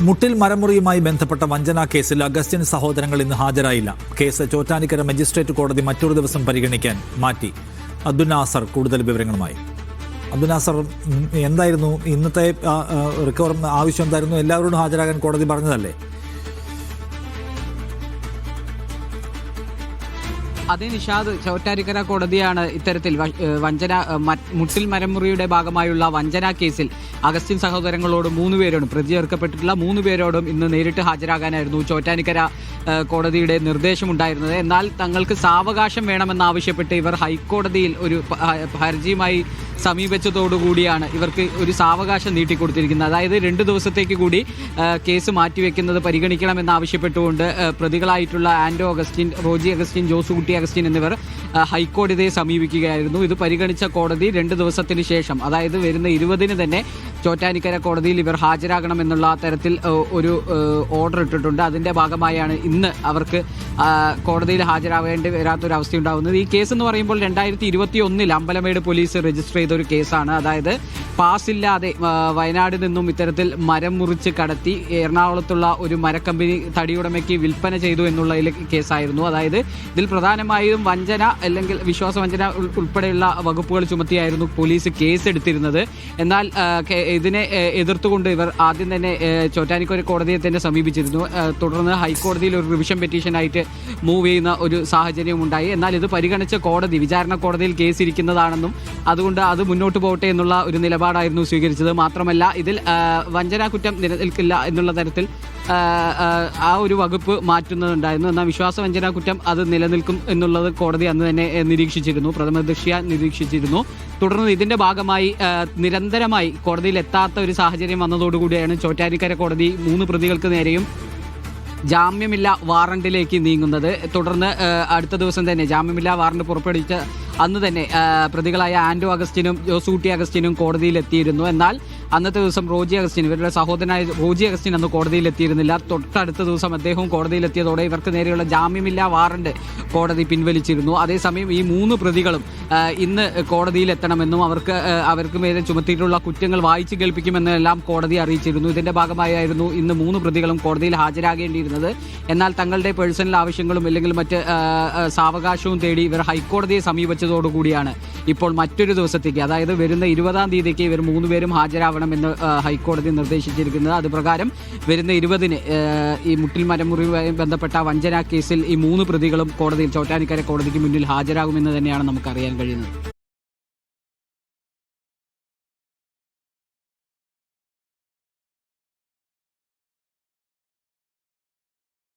മുട്ടിൽ മരമുറിയുമായി ബന്ധപ്പെട്ട വഞ്ചനാ കേസിൽ അഗസ്റ്റിൻ സഹോദരങ്ങൾ ഇന്ന് ഹാജരായില്ല. കേസ് ചോറ്റാനിക്കര മജിസ്ട്രേറ്റ് കോടതി മറ്റൊരു ദിവസം പരിഗണിക്കാൻ മാറ്റി. അബ്ദുൽ നാസർ കൂടുതൽ വിവരങ്ങളുമായി. അബ്ദുൽ നാസർ, എന്തായിരുന്നു ഇന്നത്തെ റിക്കവർ ആവശ്യം? എന്തായിരുന്നു? എല്ലാവരോടും ഹാജരാകാൻ കോടതി പറഞ്ഞതല്ലേ? അതേ നിഷാദ്, ചോറ്റാനിക്കര കോടതിയാണ് ഇത്തരത്തിൽ മുട്ടിൽ മരമുറിയുടെ ഭാഗമായുള്ള വഞ്ചനാ കേസിൽ അഗസ്റ്റിൻ സഹോദരങ്ങളോട് 3 പേരോടും പ്രതി ചേർക്കപ്പെട്ടിട്ടുള്ള 3 പേരോടും ഇന്ന് നേരിട്ട് ഹാജരാകാനായിരുന്നു ചോറ്റാനിക്കര കോടതിയുടെ നിർദ്ദേശമുണ്ടായിരുന്നത്. എന്നാൽ തങ്ങൾക്ക് സാവകാശം വേണമെന്നാവശ്യപ്പെട്ട് ഇവർ ഹൈക്കോടതിയിൽ ഒരു ഹർജിയുമായി സമീപിച്ചതോടുകൂടിയാണ് ഇവർക്ക് ഒരു സാവകാശം നീട്ടിക്കൊടുത്തിരിക്കുന്നത്. അതായത് 2 ദിവസത്തേക്ക് കൂടി കേസ് മാറ്റിവെക്കുന്നത് പരിഗണിക്കണമെന്നാവശ്യപ്പെട്ടുകൊണ്ട് പ്രതികളായിട്ടുള്ള ആൻഡോ അഗസ്റ്റിൻ, റോജി അഗസ്റ്റിൻ, ജോസുകുട്ടി അഗസ്റ്റിൻ എന്നിവർ ഹൈക്കോടതിയെ സമീപിക്കുകയായിരുന്നു. ഇത് പരിഗണിച്ച കോടതി 2 ദിവസത്തിന് ശേഷം, അതായത് വരുന്ന 20-ന് തന്നെ ചോറ്റാനിക്കര കോടതിയിൽ ഇവർ ഹാജരാകണമെന്നുള്ള തരത്തിൽ ഒരു ഓർഡർ ഇട്ടിട്ടുണ്ട്. അതിൻ്റെ ഭാഗമായാണ് ഇന്ന് അവർക്ക് കോടതിയിൽ ഹാജരാകേണ്ടി വരാത്തൊരവസ്ഥയുണ്ടാകുന്നത്. ഈ കേസ് എന്ന് പറയുമ്പോൾ 2021 അമ്പലമേട് പോലീസ് രജിസ്റ്റർ ചെയ്ത ഒരു കേസാണ്. അതായത് പാസില്ലാതെ വയനാട് നിന്നും ഇത്തരത്തിൽ മരം മുറിച്ച് കടത്തി എറണാകുളത്തുള്ള ഒരു മരക്കമ്പനി തടിയുടമയ്ക്ക് വിൽപ്പന ചെയ്തു എന്നുള്ള കേസായിരുന്നു. അതായത് ഇതിൽ പ്രധാനമായും വഞ്ചന അല്ലെങ്കിൽ വിശ്വാസവഞ്ചന ഉൾപ്പെടെയുള്ള വകുപ്പുകൾ ചുമത്തിയായിരുന്നു പോലീസ് കേസ് എടുത്തിരുന്നത്. എന്നാൽ ഇതിനെ എതിർത്തുകൊണ്ട് ഇവർ ആദ്യം തന്നെ ചോറ്റാനിക്കര കോടതിയെ തന്നെ സമീപിച്ചിരുന്നു. തുടർന്ന് ഹൈക്കോടതിയിൽ ഒരു റിവിഷൻ പെറ്റീഷനായിട്ട് മൂവ് ചെയ്യുന്ന ഒരു സാഹചര്യം ഉണ്ടായി. എന്നാൽ ഇത് പരിഗണിച്ച കോടതി വിചാരണ കോടതിയിൽ കേസ് ഇരിക്കുന്നതാണെന്നും അതുകൊണ്ട് അത് മുന്നോട്ട് പോകട്ടെ എന്നുള്ള ഒരു നിലപാടായിരുന്നു സ്വീകരിച്ചത്. മാത്രമല്ല ഇതിൽ വഞ്ചനാ കുറ്റം നിലനിൽക്കില്ല എന്നുള്ള തരത്തിൽ ആ ഒരു വകുപ്പ് മാറ്റുന്നതുണ്ടായിരുന്നു. എന്നാൽ വിശ്വാസവഞ്ചനാ കുറ്റം അത് നിലനിൽക്കും എന്നുള്ളത് കോടതി അന്ന് തന്നെ നിരീക്ഷിച്ചിരുന്നു, പ്രഥമദൃഷ്ട്യാ നിരീക്ഷിച്ചിരുന്നു. തുടർന്ന് ഇതിൻ്റെ ഭാഗമായി നിരന്തരമായി കോടതിയിൽ എത്താത്ത ഒരു സാഹചര്യം വന്നതോടുകൂടിയാണ് ചോറ്റാനിക്കര കോടതി 3 പ്രതികൾക്ക് നേരെയും ജാമ്യമില്ലാ വാറണ്ടിലേക്ക് നീങ്ങുന്നത്. തുടർന്ന് അടുത്ത ദിവസം തന്നെ ജാമ്യമില്ലാ വാറണ്ട് പുറപ്പെടുവിച്ച അന്ന് തന്നെ പ്രതികളായ ആൻഡോ അഗസ്റ്റിനും ജോസുകുട്ടി അഗസ്റ്റിനും കോടതിയിലെത്തിയിരുന്നു. എന്നാൽ അന്നത്തെ ദിവസം റോജി അഗസ്റ്റിൻ, ഇവരുടെ സഹോദരനായ റോജി അഗസ്റ്റിൻ അന്ന് കോടതിയിലെത്തിയിരുന്നില്ല. തൊട്ടടുത്ത ദിവസം അദ്ദേഹവും കോടതിയിലെത്തിയതോടെ ഇവർക്ക് നേരെയുള്ള ജാമ്യമില്ലാ വാറണ്ട് കോടതി പിൻവലിച്ചിരുന്നു. അതേസമയം ഈ 3 പ്രതികളും ഇന്ന് കോടതിയിലെത്തണമെന്നും അവർക്ക് മേലെ ചുമത്തിയിട്ടുള്ള കുറ്റങ്ങൾ വായിച്ചു കേൾപ്പിക്കുമെന്നെല്ലാം കോടതി അറിയിച്ചിരുന്നു. ഇതിന്റെ ഭാഗമായിരുന്നു ഇന്ന് 3 പ്രതികളും കോടതിയിൽ ഹാജരാകേണ്ടിയിരുന്നത്. എന്നാൽ തങ്ങളുടെ പേഴ്സണൽ ആവശ്യങ്ങളും അല്ലെങ്കിൽ മറ്റ് സാവകാശവും തേടി ഇവർ ഹൈക്കോടതിയെ സമീപിച്ചതോടുകൂടിയാണ് ഇപ്പോൾ മറ്റൊരു ദിവസത്തേക്ക്, അതായത് വരുന്ന 20-ാം തീയതിക്ക് ഇവർ 3 പേരും ഹാജരാവണമെന്ന് ഹൈക്കോടതി നിർദ്ദേശിച്ചിരിക്കുന്നത്. അതുപ്രകാരം വരുന്ന 20-ന് ഈ മുട്ടിൽ മരമുറിയുമായി ബന്ധപ്പെട്ട വഞ്ചനാ കേസിൽ ഈ 3 പ്രതികളും ചോറ്റാനിക്കര കോടതിക്ക് മുന്നിൽ ഹാജരാകുമെന്ന് തന്നെയാണ് നമുക്കറിയാൻ കഴിയുന്നത്.